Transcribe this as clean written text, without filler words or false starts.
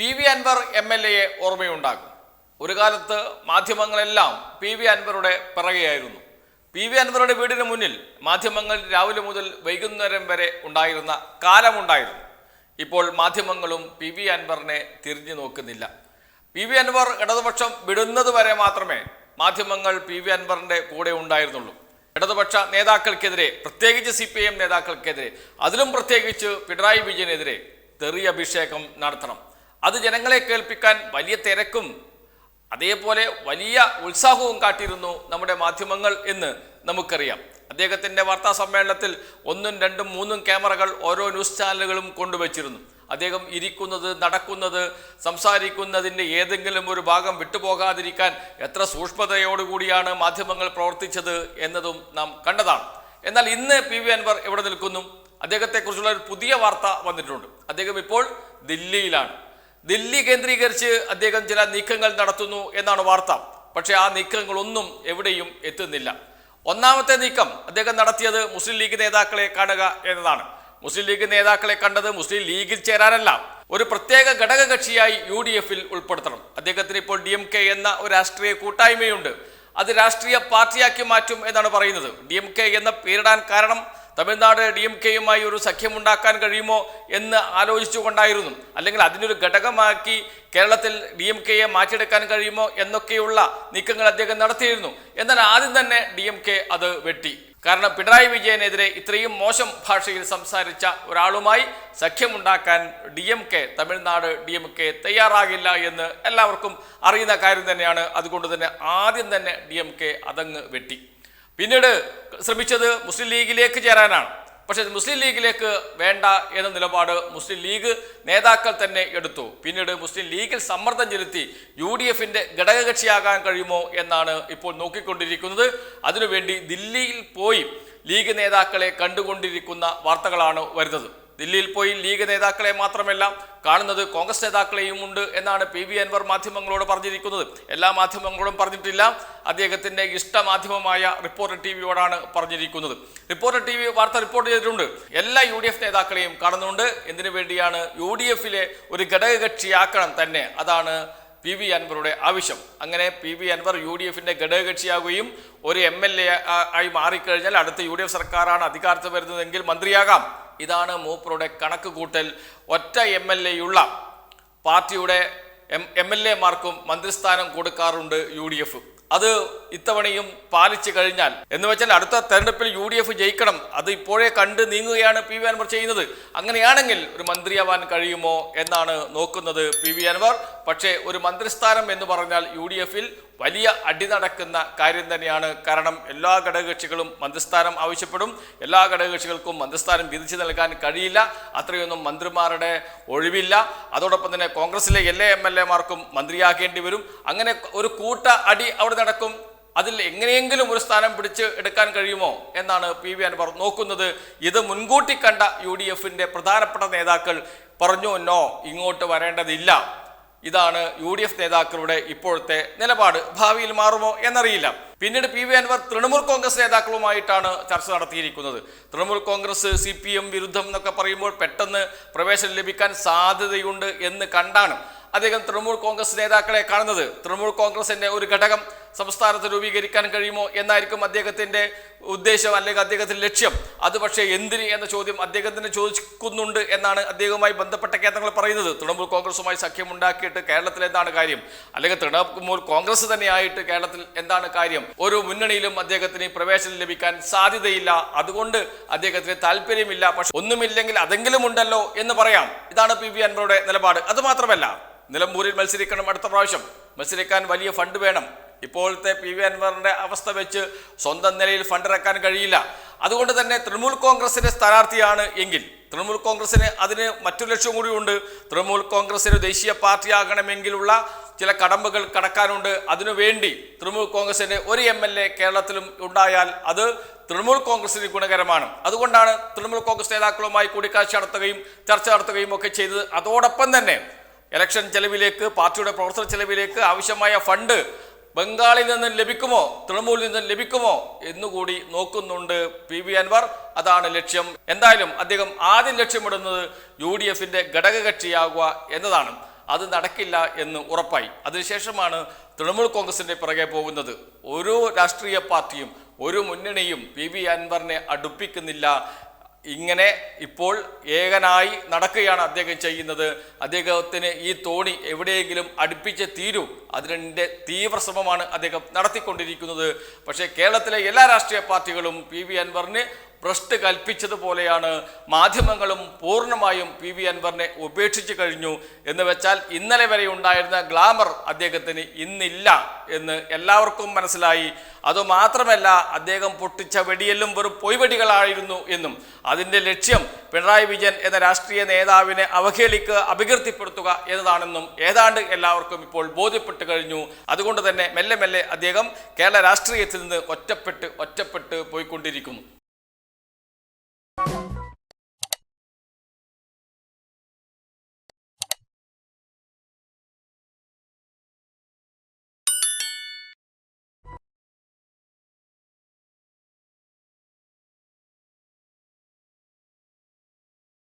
PV. Anwar എം.എൽ.എയെ ഓർമ്മയുണ്ടാകും. ഒരു കാലത്ത് മാധ്യമങ്ങളെല്ലാം PV. അൻവറുടെ പിറകെയായിരുന്നു. PV. അൻവറുടെ വീടിന് മുന്നിൽ മാധ്യമങ്ങൾ രാവിലെ മുതൽ വൈകുന്നേരം വരെ ഉണ്ടായിരുന്ന കാലമുണ്ടായിരുന്നു. ഇപ്പോൾ മാധ്യമങ്ങളും പി.വി. അൻവറിനെ തിരിഞ്ഞു നോക്കുന്നില്ല. പി.വി. അൻവർ ഇടതുപക്ഷം വിടുന്നത് വരെ മാത്രമേ മാധ്യമങ്ങൾ പി.വി. അൻവറിന്റെ കൂടെ ഉണ്ടായിരുന്നുള്ളൂ. ഇടതുപക്ഷ നേതാക്കൾക്കെതിരെ, പ്രത്യേകിച്ച് CPIM നേതാക്കൾക്കെതിരെ, അതിലും പ്രത്യേകിച്ച് പിണറായി വിജയനെതിരെ തെറി അഭിഷേകം നടത്തണം. അത് ജനങ്ങളെ കേൾപ്പിക്കാൻ വലിയ തിരക്കും അതേപോലെ വലിയ ഉത്സാഹവും കാട്ടിയിരുന്നു നമ്മുടെ മാധ്യമങ്ങൾ എന്ന് നമുക്കറിയാം. അദ്ദേഹത്തിൻ്റെ വാർത്താ സമ്മേളനത്തിൽ 1, 2, 3 ക്യാമറകൾ ഓരോ ന്യൂസ് ചാനലുകളും കൊണ്ടുവച്ചിരുന്നു. അദ്ദേഹം ഇരിക്കുന്നത്, നടക്കുന്നത്, സംസാരിക്കുന്നതിൻ്റെ ഏതെങ്കിലും ഒരു ഭാഗം വിട്ടുപോകാതിരിക്കാൻ എത്ര സൂക്ഷ്മതയോടുകൂടിയാണ് മാധ്യമങ്ങൾ പ്രവർത്തിച്ചത് എന്നതും നാം കണ്ടതാണ്. എന്നാൽ ഇന്ന് പി.വി. അൻവർ എവിടെ നിൽക്കുന്നു? അദ്ദേഹത്തെക്കുറിച്ചുള്ള ഒരു പുതിയ വാർത്ത വന്നിട്ടുണ്ട്. അദ്ദേഹം ഇപ്പോൾ ദില്ലിയിലാണ്. ദില്ലി കേന്ദ്രീകരിച്ച് അദ്ദേഹം ചില നീക്കങ്ങൾ നടത്തുന്നു എന്നാണ് വാർത്ത. പക്ഷേ ആ നീക്കങ്ങളൊന്നും എവിടെയും എത്തുന്നില്ല. ഒന്നാമത്തെ നീക്കം അദ്ദേഹം നടത്തിയത് മുസ്ലിം ലീഗ് നേതാക്കളെ കാണുക എന്നതാണ്. മുസ്ലിം ലീഗ് നേതാക്കളെ കണ്ടത് മുസ്ലിം ലീഗിൽ ചേരാനല്ല, ഒരു പ്രത്യേക ഘടകകക്ഷിയായി UDF-ൽ ഉൾപ്പെടുത്തണം. അദ്ദേഹത്തിന് ഇപ്പോൾ DMK എന്ന ഒരു രാഷ്ട്രീയ കൂട്ടായ്മയുണ്ട്. അത് രാഷ്ട്രീയ പാർട്ടിയാക്കി മാറ്റും എന്നാണ് പറയുന്നത്. DMK എന്ന പേരിടാൻ കാരണം തമിഴ്നാട് DMK-യുമായി ഒരു സഖ്യമുണ്ടാക്കാൻ കഴിയുമോ എന്ന് ആലോചിച്ചുകൊണ്ടായിരുന്നു. അല്ലെങ്കിൽ അതിനൊരു ഘടകമാക്കി കേരളത്തിൽ DMK-യെ മാറ്റിയെടുക്കാൻ കഴിയുമോ എന്നൊക്കെയുള്ള നീക്കങ്ങൾ അദ്ദേഹം നടത്തിയിരുന്നു. എന്നാൽ ആദ്യം തന്നെ DMK അത് വെട്ടി. കാരണം പിണറായി വിജയനെതിരെ ഇത്രയും മോശം ഭാഷയിൽ സംസാരിച്ച ഒരാളുമായി സഖ്യമുണ്ടാക്കാൻ തമിഴ്നാട് DMK തയ്യാറാകില്ല എന്ന് എല്ലാവർക്കും അറിയുന്ന കാര്യം തന്നെയാണ്. അതുകൊണ്ട് തന്നെ ആദ്യം തന്നെ DMK അതങ്ങ് വെട്ടി. പിന്നീട് ശ്രമിച്ചത് മുസ്ലിം ലീഗിലേക്ക് ചേരാനാണ്. പക്ഷേ മുസ്ലിം ലീഗിലേക്ക് വേണ്ട എന്ന നിലപാട് മുസ്ലിം ലീഗ് നേതാക്കൾ തന്നെ എടുത്തു. പിന്നീട് മുസ്ലിം ലീഗിൽ സമ്മർദ്ദം ചെലുത്തി UDF-ന്റെ ഘടകകക്ഷിയാകാൻ കഴിയുമോ എന്നാണ് ഇപ്പോൾ നോക്കിക്കൊണ്ടിരിക്കുന്നത്. അതിനുവേണ്ടി ദില്ലിയിൽ പോയി ലീഗ് നേതാക്കളെ കണ്ടുകൊണ്ടിരിക്കുന്ന വാർത്തകളാണ് വരുന്നത്. ദില്ലിയിൽ പോയി ലീഗ് നേതാക്കളെ മാത്രമല്ല കാണുന്നത് കോൺഗ്രസ് നേതാക്കളെയും ഉണ്ട് എന്നാണ് പി.വി. അൻവർ മാധ്യമങ്ങളോട് പറഞ്ഞിരിക്കുന്നത്. എല്ലാ മാധ്യമങ്ങളോടും പറഞ്ഞിട്ടില്ല. അദ്ദേഹത്തിൻ്റെ ഇഷ്ടമാധ്യമമായ റിപ്പോർട്ടർ TV-യോടാണ് പറഞ്ഞിരിക്കുന്നത്. റിപ്പോർട്ടർ TV വാർത്ത റിപ്പോർട്ട് ചെയ്തിട്ടുണ്ട്. എല്ലാ UDF നേതാക്കളെയും കാണുന്നുണ്ട്. എന്തിനു വേണ്ടിയാണ്? UDF-ലെ ഒരു ഘടകകക്ഷിയാക്കണം തന്നെ. അതാണ് പി.വി. അൻവറുടെ ആവശ്യം. അങ്ങനെ പി.വി. അൻവർ UDF-ന്റെ ഘടകകക്ഷിയാകുകയും ഒരു MLA ആയി മാറിക്കഴിഞ്ഞാൽ അടുത്ത UDF സർക്കാരാണ് അധികാരത്തിൽ വരുന്നതെങ്കിൽ മന്ത്രിയാകാം. ഇതാണ് മൂപ്പറുടെ കണക്ക് കൂട്ടൽ. ഒറ്റ MLA-യുള്ള പാർട്ടിയുടെ MLA-മാർക്കും മന്ത്രിസ്ഥാനം കൊടുക്കാറുണ്ട് UDF. അത് ഇത്തവണയും പാലിച്ചു കഴിഞ്ഞാൽ, എന്ന് വെച്ചാൽ അടുത്ത തെരഞ്ഞെടുപ്പിൽ UDF ജയിക്കണം. അത് ഇപ്പോഴേ കണ്ട് നീങ്ങുകയാണ് പി.വി. അൻവർ ചെയ്യുന്നത്. അങ്ങനെയാണെങ്കിൽ ഒരു മന്ത്രിയാവാൻ കഴിയുമോ എന്നാണ് നോക്കുന്നത് പി.വി. അൻവർ. പക്ഷേ ഒരു മന്ത്രിസ്ഥാനം എന്ന് പറഞ്ഞാൽ UDF-ൽ വലിയ അടി നടക്കുന്ന കാര്യം തന്നെയാണ്. കാരണം എല്ലാ ഘടകകക്ഷികളും മന്ത്രിസ്ഥാനം ആവശ്യപ്പെടും. എല്ലാ ഘടകകക്ഷികൾക്കും മന്ത്രിസ്ഥാനം വിധിച്ചു നൽകാൻ കഴിയില്ല. അത്രയൊന്നും മന്ത്രിമാരുടെ ഒഴിവില്ല. അതോടൊപ്പം തന്നെ കോൺഗ്രസിലെ എല്ലാ MLA-മാർക്കും മന്ത്രിയാക്കേണ്ടി വരും. അങ്ങനെ ഒരു കൂട്ട അടി അവിടെ നടക്കും. അതിൽ എങ്ങനെയെങ്കിലും ഒരു സ്ഥാനം പിടിച്ച് എടുക്കാൻ കഴിയുമോ എന്നാണ് പി.വി. അൻവർ നോക്കുന്നത്. ഇത് മുൻകൂട്ടി കണ്ട UDF-ന്റെ പ്രധാനപ്പെട്ട നേതാക്കൾ പറഞ്ഞു, നോ, ഇങ്ങോട്ട് വരേണ്ടതില്ല. ഇതാണ് UDF നേതാക്കളുടെ ഇപ്പോഴത്തെ നിലപാട്. ഭാവിയിൽ മാറുമോ എന്നറിയില്ല. പിന്നീട് പി.വി. അൻവർ തൃണമൂൽ കോൺഗ്രസ് നേതാക്കളുമായിട്ടാണ് ചർച്ച നടത്തിയിരിക്കുന്നത്. തൃണമൂൽ കോൺഗ്രസ് CPM വിരുദ്ധം എന്നൊക്കെ പറയുമ്പോൾ പെട്ടെന്ന് പ്രവേശനം ലഭിക്കാൻ സാധ്യതയുണ്ട് എന്ന് കണ്ടാണ് അദ്ദേഹം തൃണമൂൽ കോൺഗ്രസ് നേതാക്കളെ കാണുന്നത്. തൃണമൂൽ കോൺഗ്രസിന്റെ ഒരു ഘടകം സംസ്ഥാനത്ത് രൂപീകരിക്കാൻ കഴിയുമോ എന്നായിരിക്കും അദ്ദേഹത്തിന്റെ ഉദ്ദേശം, അല്ലെങ്കിൽ അദ്ദേഹത്തിന്റെ ലക്ഷ്യം. അത് പക്ഷേ എന്തിന് എന്ന ചോദ്യം അദ്ദേഹത്തിന് ചോദിക്കുന്നുണ്ട് എന്നാണ് അദ്ദേഹവുമായി ബന്ധപ്പെട്ട കേന്ദ്രങ്ങൾ പറയുന്നത്. തൃണമൂൽ കോൺഗ്രസുമായി സഖ്യമുണ്ടാക്കിയിട്ട് കേരളത്തിൽ എന്താണ് കാര്യം? അല്ലെങ്കിൽ തൃണമൂൽ കോൺഗ്രസ് തന്നെയായിട്ട് കേരളത്തിൽ എന്താണ് കാര്യം? ഒരു മുന്നണിയിലും അദ്ദേഹത്തിന് പ്രവേശനം ലഭിക്കാൻ സാധ്യതയില്ല. അതുകൊണ്ട് അദ്ദേഹത്തിന് താല്പര്യമില്ല. പക്ഷെ ഒന്നുമില്ലെങ്കിൽ അതെങ്കിലും ഉണ്ടല്ലോ എന്ന് പറയാം. ഇതാണ് പി.വി. അൻവറുടെ നിലപാട്. അതുമാത്രമല്ല, നിലമ്പൂരിൽ മത്സരിക്കണം. അടുത്ത പ്രാവശ്യം മത്സരിക്കാൻ വലിയ ഫണ്ട് വേണം. ഇപ്പോഴത്തെ പി.വി. അൻവറിന്റെ അവസ്ഥ വെച്ച് സ്വന്തം നിലയിൽ ഫണ്ട് ഇറക്കാൻ കഴിയില്ല. അതുകൊണ്ട് തന്നെ തൃണമൂൽ കോൺഗ്രസിന്റെ സ്ഥാനാർത്ഥിയാണ് എങ്കിൽ തൃണമൂൽ കോൺഗ്രസിന് അതിന് മറ്റൊരു ലക്ഷ്യം കൂടിയുണ്ട്. തൃണമൂൽ കോൺഗ്രസിന് ദേശീയ പാർട്ടിയാകണമെങ്കിലുള്ള ചില കടമ്പകൾ കടക്കാനുണ്ട്. അതിനുവേണ്ടി തൃണമൂൽ കോൺഗ്രസിന്റെ ഒരു MLA കേരളത്തിലും ഉണ്ടായാൽ അത് തൃണമൂൽ കോൺഗ്രസിന് ഗുണകരമാണ്. അതുകൊണ്ടാണ് തൃണമൂൽ കോൺഗ്രസ് നേതാക്കളുമായി കൂടിക്കാഴ്ച നടത്തുകയും ചർച്ച നടത്തുകയും ഒക്കെ ചെയ്തത്. അതോടൊപ്പം തന്നെ ഇലക്ഷൻ ചെലവിലേക്ക്, പാർട്ടിയുടെ പ്രവർത്തന ചെലവിലേക്ക് ആവശ്യമായ ഫണ്ട് ബംഗാളിൽ നിന്ന് ലഭിക്കുമോ, തൃണമൂലിൽ നിന്ന് ലഭിക്കുമോ എന്നുകൂടി നോക്കുന്നുണ്ട് പി.വി. അൻവർ. അതാണ് ലക്ഷ്യം. എന്തായാലും അദ്ദേഹം ആദ്യം ലക്ഷ്യമിടുന്നത് UDF-ന്റെ ഘടകകക്ഷിയാകുക എന്നതാണ്. അത് നടക്കില്ല എന്ന് ഉറപ്പായി. അതിനുശേഷമാണ് തൃണമൂൽ കോൺഗ്രസിന്റെ പിറകെ പോകുന്നത്. ഒരു രാഷ്ട്രീയ പാർട്ടിയും ഒരു മുന്നണിയും PV അൻവറിനെ അടുപ്പിക്കുന്നില്ല. ഇങ്ങനെ ഇപ്പോൾ ഏകനായി നടക്കുകയാണ് അദ്ദേഹം ചെയ്യുന്നത്. അദ്ദേഹത്തിന് ഈ തോണി എവിടെയെങ്കിലും അടുപ്പിച്ച് തീരൂ, അതിൻ്റെ തീവ്ര ശ്രമമാണ് അദ്ദേഹം നടത്തിക്കൊണ്ടിരിക്കുന്നത്. പക്ഷേ കേരളത്തിലെ എല്ലാ രാഷ്ട്രീയ പാർട്ടികളും PV അൻവറിന് ഭ്രഷ്ട് കൽപ്പിച്ചതുപോലെയാണ്. മാധ്യമങ്ങളും പൂർണ്ണമായും PV അൻവറിനെ ഉപേക്ഷിച്ചു കഴിഞ്ഞു. എന്ന് വെച്ചാൽ ഇന്നലെ വരെ ഉണ്ടായിരുന്ന ഗ്ലാമർ അദ്ദേഹത്തിന് ഇന്നില്ല എന്ന് എല്ലാവർക്കും മനസ്സിലായി. അതുമാത്രമല്ല, അദ്ദേഹം പൊട്ടിച്ച വെടിയെല്ലാം വെറും പൊയ്വെടികളായിരുന്നു എന്നും അതിൻ്റെ ലക്ഷ്യം പിണറായി വിജയൻ എന്ന രാഷ്ട്രീയ നേതാവിനെ അവഹേളിക്കുക, അപകീർത്തിപ്പെടുത്തുക എന്നതാണെന്നും ഏതാണ്ട് എല്ലാവർക്കും ഇപ്പോൾ ബോധ്യപ്പെട്ടു കഴിഞ്ഞു. അതുകൊണ്ട് തന്നെ മെല്ലെ മെല്ലെ അദ്ദേഹം കേരള രാഷ്ട്രീയത്തിൽ നിന്ന് ഒറ്റപ്പെട്ട് പോയിക്കൊണ്ടിരിക്കുന്നു.